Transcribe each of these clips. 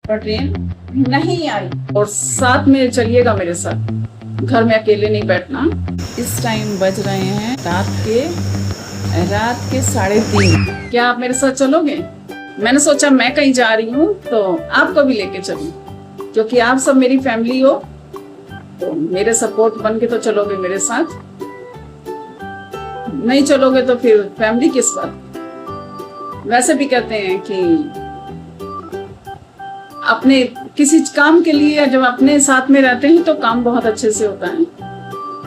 पर ट्रेन नहीं आई। और साथ में चलिएगा मेरे साथ, घर में अकेले नहीं बैठना। इस टाइम बज रहे हैं रात के 3:30। क्या आप मेरे साथ चलोगे? मैंने सोचा मैं कहीं जा रही हूँ तो आपको भी लेके चलूं, क्योंकि आप सब मेरी फैमिली हो, तो मेरे सपोर्ट बन के तो चलोगे मेरे साथ। नहीं चलोगे तो फिर फैमिली किस बात। वैसे भी कहते हैं कि अपने किसी काम के लिए जब अपने साथ में रहते हैं तो काम बहुत अच्छे से होता है।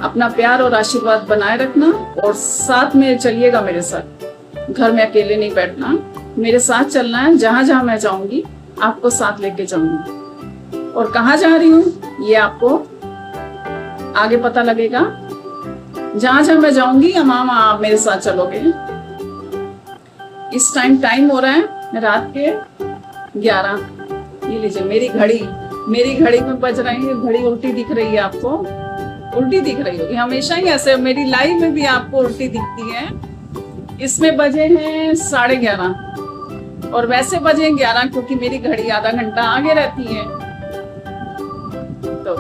अपना प्यार और आशीर्वाद बनाए रखना और साथ में चलिएगा मेरे साथ, घर में अकेले नहीं बैठना, मेरे साथ चलना है। जहां जहां मैं जाऊंगी आपको साथ लेके जाऊंगी, और कहाँ जा रही हूँ ये आपको आगे पता लगेगा। जहां जहां मैं जाऊंगी वहां आप मेरे साथ चलोगे। इस टाइम हो रहा है रात के 11। ये लीजिए मेरी घड़ी में बज रहे हैं। घड़ी उल्टी दिख रही है आपको, उल्टी दिख रही होगी, हमेशा ही ऐसे मेरी लाइफ में भी आपको उल्टी दिखती है। इसमें बजे हैं 11:30 और वैसे बजे 11 क्योंकि मेरी घड़ी आधा घंटा आगे रहती है। तो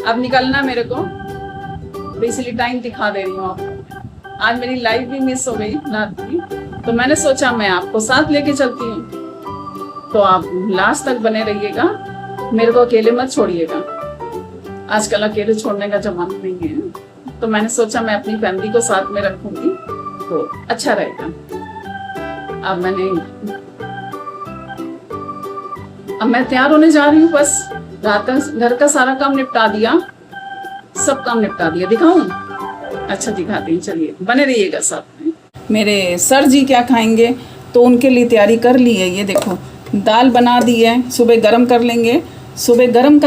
अब निकलना मेरे को, तो इसलिए टाइम दिखा दे रही हूँ आपको। आज मेरी लाइफ भी मिस हो गई रात की, तो मैंने सोचा मैं आपको साथ लेके चलती हूँ। तो आप लास्ट तक बने रहिएगा, मेरे को अकेले मत छोड़िएगा। आजकल अकेले छोड़ने का जमाना नहीं है, तो मैंने सोचा मैं अपनी फैमिली को साथ में रखूंगी तो अच्छा रहेगा। अब मैं तैयार होने जा रही हूँ। बस रात घर का सारा काम निपटा दिया, सब काम निपटा दिया। दिखाऊं? अच्छा दिखाती हूँ, चलिए बने रहिएगा साथ में। मेरे सर जी क्या खाएंगे तो उनके लिए तैयारी कर ली है। ये देखो दाल बना दी है, सुबह गरम कर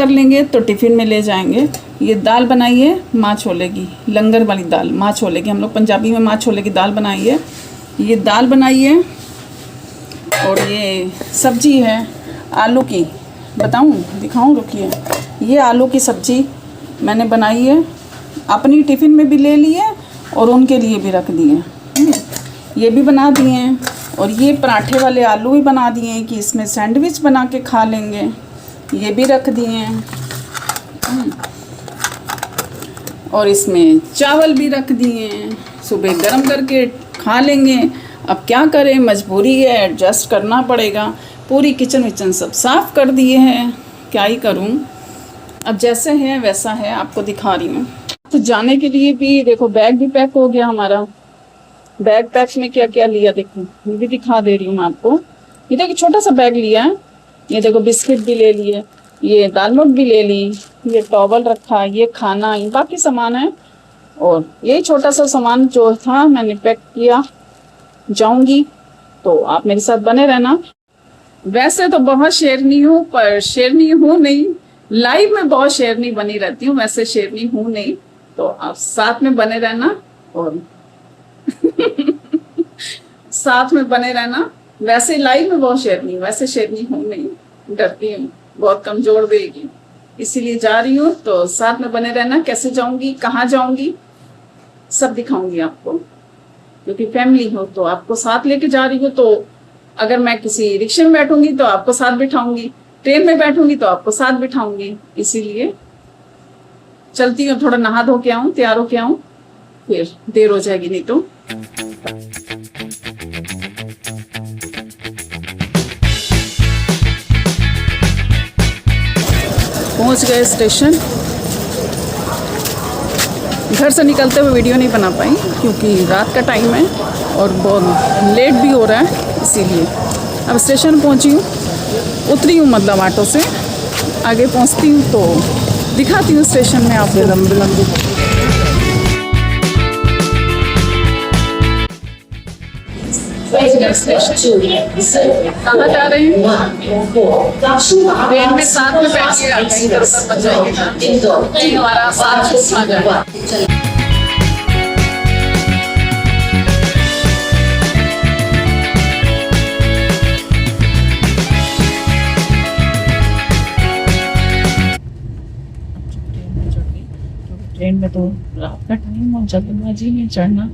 लेंगे तो टिफ़िन में ले जाएंगे। ये दाल बनाई है माँ छोले की, लंगर वाली दाल, माँ छोले की, हम लोग पंजाबी में माँ छोले की दाल बनाई है। ये दाल बनाई है और ये सब्जी है आलू की। बताऊँ दिखाऊँ? रुकिए, ये आलू की सब्जी मैंने बनाई है, अपनी टिफ़िन में भी ले ली है और उनके लिए भी रख दी है। ये भी बना दिए हैं, और ये पराठे वाले आलू भी बना दिए हैं कि इसमें सैंडविच बना के खा लेंगे, ये भी रख दिए हैं। और इसमें चावल भी रख दिए हैं, सुबह गरम करके खा लेंगे। अब क्या करें, मजबूरी है, एडजस्ट करना पड़ेगा। पूरी किचन विचन सब साफ़ कर दिए हैं, क्या ही करूं। अब जैसे है वैसा है, आपको दिखा रही हूँ। तो जाने के लिए भी देखो बैग भी पैक हो गया हमारा। बैग पैक में क्या क्या लिया देखो, ये भी दिखा दे रही हूँ मैं आपको। ये देखो छोटा सा बैग लिया है, ये देखो बिस्किट भी ले लिए, ये दाल मोट भी ले ली, ये टॉवल रखा, ये खाना, ये बाकी सामान है। और यही छोटा सा सामान जो था मैंने पैक किया। जाऊंगी तो आप मेरे साथ बने रहना। वैसे तो बहुत शेरनी हूँ, पर शेरनी हूँ नहीं, लाइव में बहुत शेरनी बनी रहती हूँ, वैसे शेरनी हूँ नहीं। तो आप साथ में बने रहना और साथ में बने रहना। वैसे लाइव में बहुत शेरनी, वैसे शेरनी हूँ नहीं, डरती हूँ, बहुत कमजोर देगी, इसीलिए जा रही हूँ। तो साथ में बने रहना। कैसे जाऊंगी, कहाँ जाऊंगी, सब दिखाऊंगी आपको, क्योंकि फैमिली हो तो आपको साथ लेके जा रही हूँ। तो अगर मैं किसी रिक्शे में बैठूंगी तो आपको साथ बिठाऊंगी, ट्रेन में बैठूंगी तो आपको साथ बिठाऊंगी, इसीलिए चलती हूँ। थोड़ा नहा धो के आऊँ, तैयार होके आऊँ, फिर देर हो जाएगी नहीं तो। पहुंच गए स्टेशन। घर से निकलते हुए वीडियो नहीं बना पाई क्योंकि रात का टाइम है और बहुत लेट भी हो रहा है, इसीलिए। अब स्टेशन पहुंची हूँ, उतरी हूँ मतलब ऑटो से, आगे पहुंचती हूँ तो दिखाती हूँ स्टेशन में आपको। लंबी कहाँ जा रहे हैं? ट्रेन में साथ में बैठिएगा, इधर उधर मत जाइएगा, हमारा साथ छूट ना जाए। ट्रेन में तो रात का टाइम और जल्दबाजी में चढ़ना,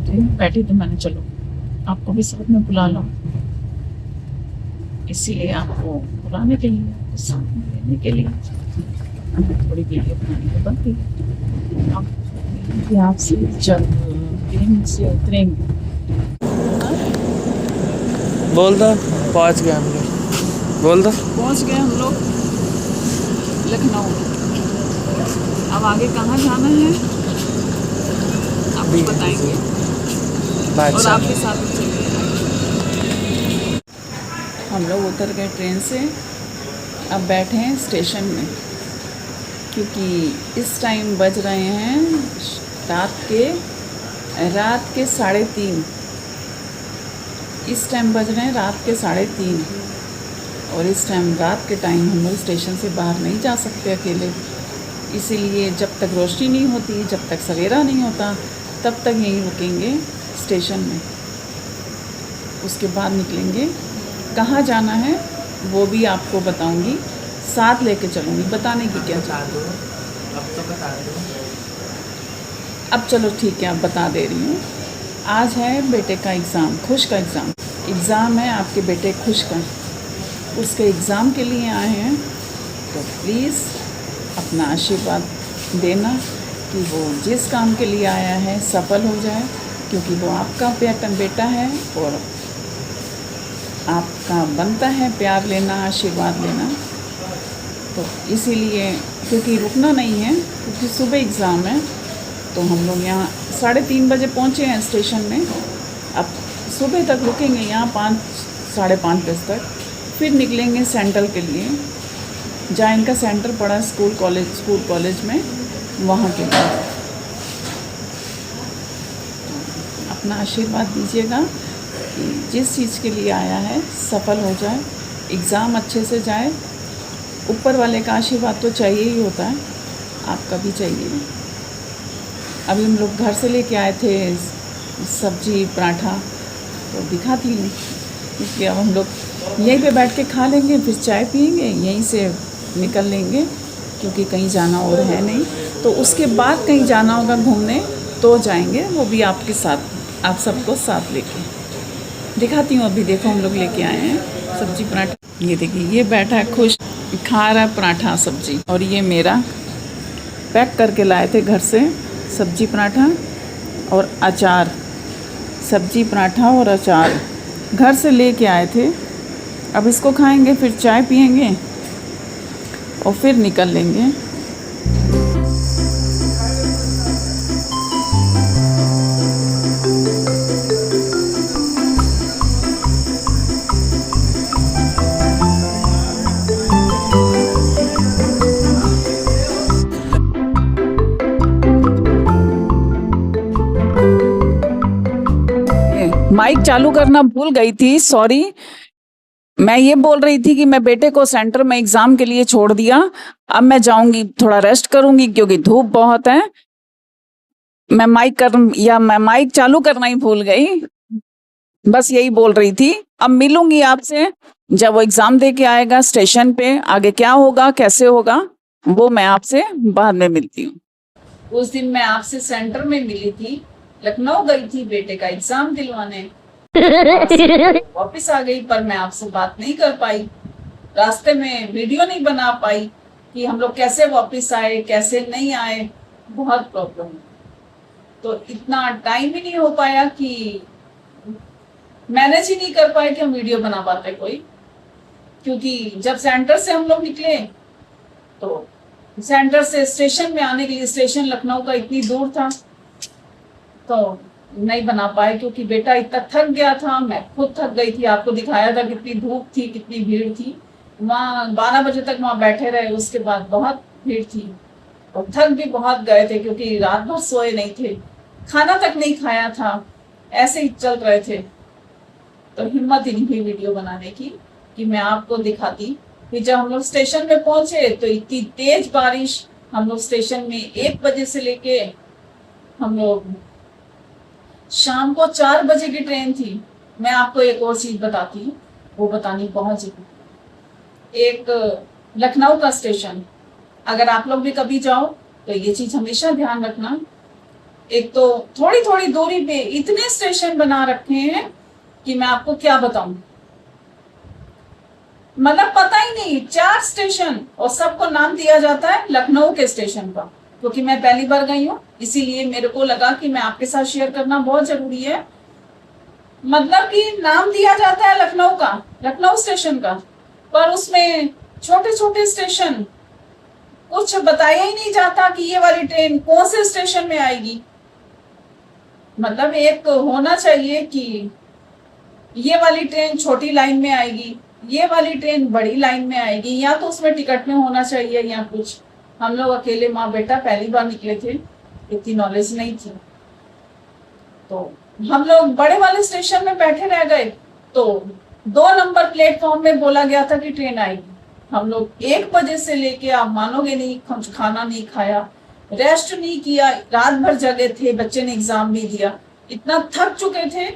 ट्रेन में बैठी तो मैंने चलो आपको भी साथ में बुला लो। इसीलिए आपको बुलाने के लिए, आपको साथ में लेने के लिए थोड़ी वीडियो बनानी तो बनती है। अब आपसे जब ट्रेन से उतरेंगे, बोल दो पहुंच गए हम लोग। बोल दो पहुंच गए हम लोग लखनऊ। अब आगे कहाँ जाना है आपको बताएंगे और आप भी साथ में चलिए। हम लोग उतर गए ट्रेन से, अब बैठे हैं स्टेशन में, क्योंकि इस टाइम बज रहे हैं रात के 3:30। इस टाइम बज रहे हैं रात के 3:30, और इस टाइम रात के टाइम हम लोग स्टेशन से बाहर नहीं जा सकते अकेले। इसीलिए जब तक रोशनी नहीं होती, जब तक सवेरा नहीं होता, तब तक यहीं रुकेंगे स्टेशन में। उसके बाद निकलेंगे। कहाँ जाना है वो भी आपको बताऊंगी, साथ लेके चलूँगी। बताने की क्या बता दो, अब तो बता दो। अब चलो ठीक है, अब बता दे रही हूँ। आज है बेटे का एग्ज़ाम, खुश का एग्ज़ाम है आपके बेटे खुश का। उसके एग्ज़ाम के लिए आए हैं, तो प्लीज़ अपना आशीर्वाद देना कि वो जिस काम के लिए आया है सफल हो जाए, क्योंकि वो आपका बेटा है और आपका बनता है प्यार लेना, आशीर्वाद लेना। तो इसीलिए, क्योंकि रुकना नहीं है, क्योंकि सुबह एग्ज़ाम है, तो हम लोग यहाँ 3:30 बजे पहुँचे हैं स्टेशन में। अब सुबह तक रुकेंगे यहाँ 5 साढ़े 5 बजे तक, फिर निकलेंगे सेंट्रल के लिए, जहाँ इनका सेंटर पड़ा स्कूल कॉलेज में, वहाँ के लिए। अपना आशीर्वाद दीजिएगा कि जिस चीज़ के लिए आया है सफल हो जाए, एग्ज़ाम अच्छे से जाए। ऊपर वाले का आशीर्वाद तो चाहिए ही होता है, आपका भी चाहिए। अभी हम लोग घर से लेके आए थे सब्जी पराठा, तो दिखाती हूँ। इसलिए अब हम लोग यहीं पे बैठ के खा लेंगे, फिर चाय पिएंगे, यहीं से निकल लेंगे, क्योंकि कहीं जाना और है नहीं। तो उसके बाद कहीं जाना होगा घूमने तो जाएंगे, वो भी आपके साथ, आप सबको साथ लेके दिखाती हूँ। अभी देखो हम लोग लेके आए हैं सब्जी पराठा। ये देखिए, ये बैठा है खुश, खा रहा है पराठा सब्जी। और ये मेरा पैक करके लाए थे घर से सब्जी पराठा और अचार। सब्जी पराठा और अचार घर से लेके आए थे। अब इसको खाएंगे, फिर चाय पिएंगे और फिर निकल लेंगे। माइक चालू करना भूल गई थी, सॉरी। मैं ये बोल रही थी कि मैं बेटे को सेंटर में एग्जाम के लिए छोड़ दिया। अब मैं जाऊंगी, थोड़ा रेस्ट करूंगी, क्योंकि धूप बहुत है। मैं माइक चालू करना ही भूल गई। बस यही बोल रही थी। अब मिलूंगी आपसे जब वो एग्जाम दे के आएगा स्टेशन पे। आगे क्या होगा, कैसे होगा, वो मैं आपसे बाद में मिलती हूँ। उस दिन मैं आपसे सेंटर में मिली थी, लखनऊ गई थी बेटे का एग्जाम दिलवाने, वापस आ गई, पर मैं आपसे बात नहीं कर पाई। रास्ते में वीडियो नहीं बना पाई कि हम लोग कैसे वापस आए, कैसे नहीं आए, बहुत प्रॉब्लम। तो इतना टाइम ही नहीं हो पाया कि मैनेज ही नहीं कर पाए कि हम वीडियो बना पाते कोई। क्योंकि जब सेंटर से हम लोग निकले, तो सेंटर से स्टेशन में आने के लिए, स्टेशन लखनऊ का इतनी दूर था, तो नहीं बना पाए, क्योंकि बेटा इतना थक गया था, मैं खुद थक गई थी। आपको दिखाया था कितनी धूप थी, कितनी भीड़ थी। वहाँ 12 बजे तक वहाँ बैठे रहे, उसके बाद बहुत भीड़ थी और थक भी बहुत गए थे, क्योंकि रात भर सोए नहीं थे, खाना तक नहीं खाया था, ऐसे ही चल रहे थे। तो हिम्मत ही नहीं हुई वीडियो बनाने की कि मैं आपको दिखाती। कि जब हम लोग स्टेशन में पहुंचे तो इतनी तेज बारिश, हम लोग स्टेशन में 1 बजे से लेके हम लोग शाम को 4 बजे की ट्रेन थी। मैं आपको एक और चीज बताती हूँ, वो बतानी पहुंच गई। एक लखनऊ का स्टेशन, अगर आप लोग भी कभी जाओ तो ये चीज हमेशा ध्यान रखना। एक तो थोड़ी थोड़ी दूरी पे इतने स्टेशन बना रखे हैं कि मैं आपको क्या बताऊं। मतलब पता ही नहीं, 4 स्टेशन और सबको नाम दिया जाता है लखनऊ के स्टेशन का, क्योंकि मैं पहली बार गई हूँ इसीलिए मेरे को लगा कि मैं आपके साथ शेयर करना बहुत जरूरी है। मतलब कि नाम दिया जाता है लखनऊ का, लखनऊ स्टेशन का, पर उसमें छोटे छोटे स्टेशन, कुछ बताया ही नहीं जाता कि ये वाली ट्रेन कौन से स्टेशन में आएगी। मतलब एक होना चाहिए कि ये वाली ट्रेन छोटी लाइन में आएगी, ये वाली ट्रेन बड़ी लाइन में आएगी, या तो उसमें टिकट में होना चाहिए या कुछ। हम लोग अकेले माँ बेटा पहली बार निकले थे, इतनी नॉलेज नहीं थी, तो हम लोग बड़े वाले स्टेशन में बैठे रह गए। तो 2 नंबर प्लेटफॉर्म में बोला गया था कि ट्रेन आएगी। हम लोग 1 बजे से लेके, आप मानोगे नहीं, कुछ खाना नहीं खाया, रेस्ट नहीं किया, रात भर जगे थे, बच्चे ने एग्जाम भी दिया, इतना थक चुके थे,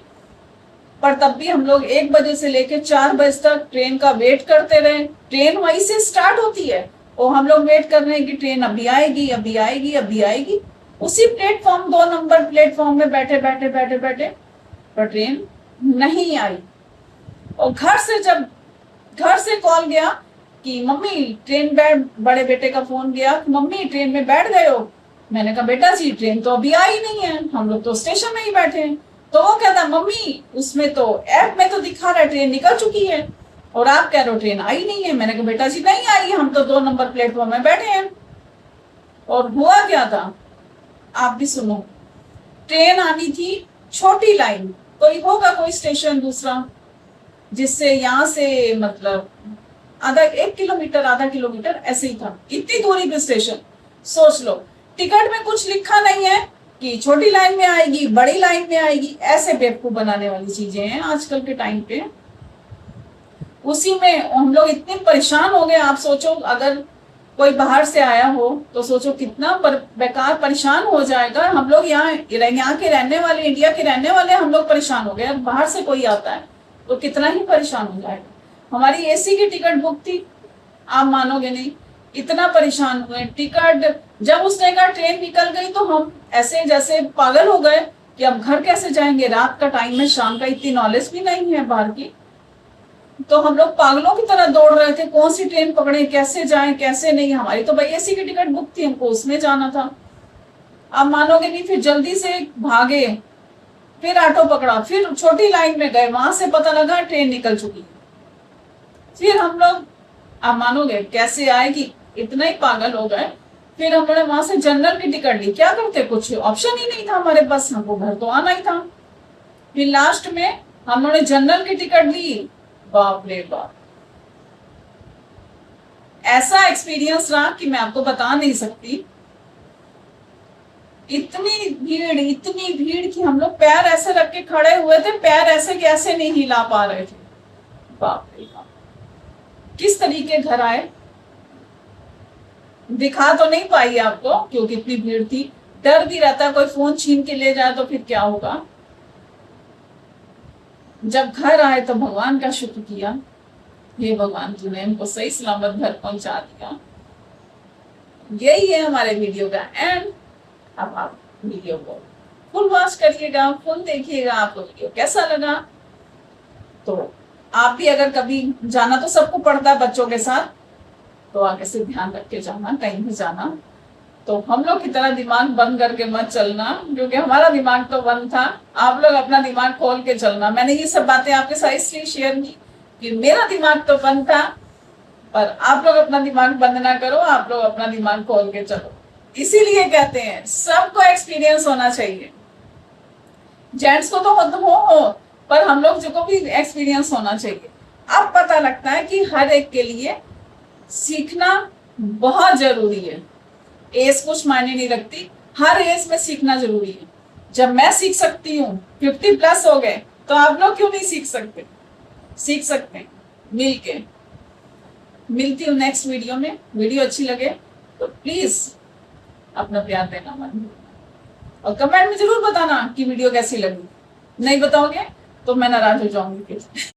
पर तब भी हम लोग 1 बजे से लेके 4 बजे तक ट्रेन का वेट करते रहे। ट्रेन वहीं से स्टार्ट होती है और हम लोग वेट कर रहे हैं कि ट्रेन अभी आएगी, अभी आएगी, अभी आएगी। उसी प्लेटफॉर्म 2 नंबर प्लेटफॉर्म में बैठे बैठे बैठे बैठे, पर ट्रेन नहीं आई। और घर से कॉल गया कि मम्मी ट्रेन बैठ, बड़े बेटे का फोन गया, मम्मी ट्रेन में बैठ गए हो। मैंने कहा बेटा जी ट्रेन तो अभी आई नहीं है, हम लोग तो स्टेशन में ही बैठे हैं। तो वो कहता मम्मी उसमें तो ऐप में तो दिखा रहा है ट्रेन निकल चुकी है और आप कह रहे हो ट्रेन आई नहीं है। मैंने कहा बेटा जी नहीं आई, हम तो 2 नंबर प्लेटफॉर्म में बैठे हैं। और हुआ क्या था आप भी सुनो। ट्रेन आनी थी छोटी लाइन, कोई होगा कोई स्टेशन दूसरा जिससे यहाँ से मतलब आधा 1 किलोमीटर, आधा किलोमीटर ऐसे ही था, इतनी दूरी पे स्टेशन। सोच लो, टिकट में कुछ लिखा नहीं है कि छोटी लाइन में आएगी, बड़ी लाइन में आएगी, ऐसे बेवकूफ बनाने वाली चीजें हैं आजकल के टाइम पे। उसी में हम लोग इतने परेशान हो गए। आप सोचो अगर कोई बाहर से आया हो तो सोचो कितना बेकार परेशान हो जाएगा। हम लोग यहाँ के रहने वाले, इंडिया के रहने वाले हम लोग परेशान हो गए, अब बाहर से कोई आता है तो कितना ही परेशान हो जाएगा। हमारी एसी की टिकट बुक थी, आप मानोगे नहीं, इतना परेशान हुए। टिकट जब उसने कहा ट्रेन निकल गई तो हम ऐसे जैसे पागल हो गए कि अब घर कैसे जाएंगे, रात का टाइम है, शाम का, इतनी नॉलेज भी नहीं है बाहर की। तो हम लोग पागलों की तरह दौड़ रहे थे, कौन सी ट्रेन पकड़े, कैसे जाएं कैसे नहीं। हमारी तो भाई एसी की टिकट बुक थी, हमको उसमें जाना था। आप मानोगे नहीं, फिर जल्दी से भागे, फिर ऑटो पकड़ा, फिर छोटी लाइन में गए, वहां से पता लगा ट्रेन निकल चुकी है। फिर हम लोग, आप मानोगे कैसे आएगी, इतना ही पागल हो गए। फिर हमने वहां से जनरल की टिकट ली, क्या करते, कुछ ऑप्शन ही नहीं था हमारे पास, हमको घर तो आना ही था। फिर लास्ट में हम लोगों ने जनरल की टिकट ली। बाप रे बाप, ऐसा एक्सपीरियंस रहा कि मैं आपको बता नहीं सकती। इतनी भीड़ कि हम लोग पैर ऐसे रख के खड़े हुए थे, पैर ऐसे के ऐसे नहीं हिला पा रहे थे। बाप रे बाप, किस तरीके घर आए दिखा तो नहीं पाई आपको क्योंकि इतनी भीड़ थी। डर भी रहता, कोई फोन छीन के ले जाए तो फिर क्या होगा। जब घर आए तो भगवान का शुक्र किया, हे भगवान तूने हमको सही सलामत घर पहुंचा दिया। यही है हमारे वीडियो का एंड। अब आप वीडियो को फुल वॉच करिएगा, फुल देखिएगा, आपको वीडियो कैसा लगा। तो आप भी अगर कभी जाना, तो सबको पड़ता है बच्चों के साथ, तो आगे से ध्यान रख के जाना, कहीं भी जाना तो हम लोग की तरह दिमाग बंद करके मत चलना, क्योंकि हमारा दिमाग तो बंद था। आप लोग अपना दिमाग खोल के चलना। मैंने ये सब बातें आपके साथ इसलिए शेयर की कि मेरा दिमाग तो बंद था, पर आप लोग अपना दिमाग बंद ना करो, आप लोग अपना दिमाग खोल के चलो। इसीलिए कहते हैं सबको एक्सपीरियंस होना चाहिए। जेंट्स को तो हो, पर हम लोग को भी एक्सपीरियंस होना चाहिए। अब पता लगता है कि हर एक के लिए सीखना बहुत जरूरी है। एज कुछ मायने नहीं रखती, हर एज में सीखना जरूरी है। जब मैं सीख सकती हूँ, 50+ हो गए, तो आप लोग क्यों नहीं सीख सकते। सीख सकते हैं मिल के। मिलती हूँ नेक्स्ट वीडियो में। वीडियो अच्छी लगे तो प्लीज अपना प्यार देना मत भूलना और कमेंट में जरूर बताना कि वीडियो कैसी लगी। नहीं बताओगे तो मैं नाराज हो जाऊंगी फिर।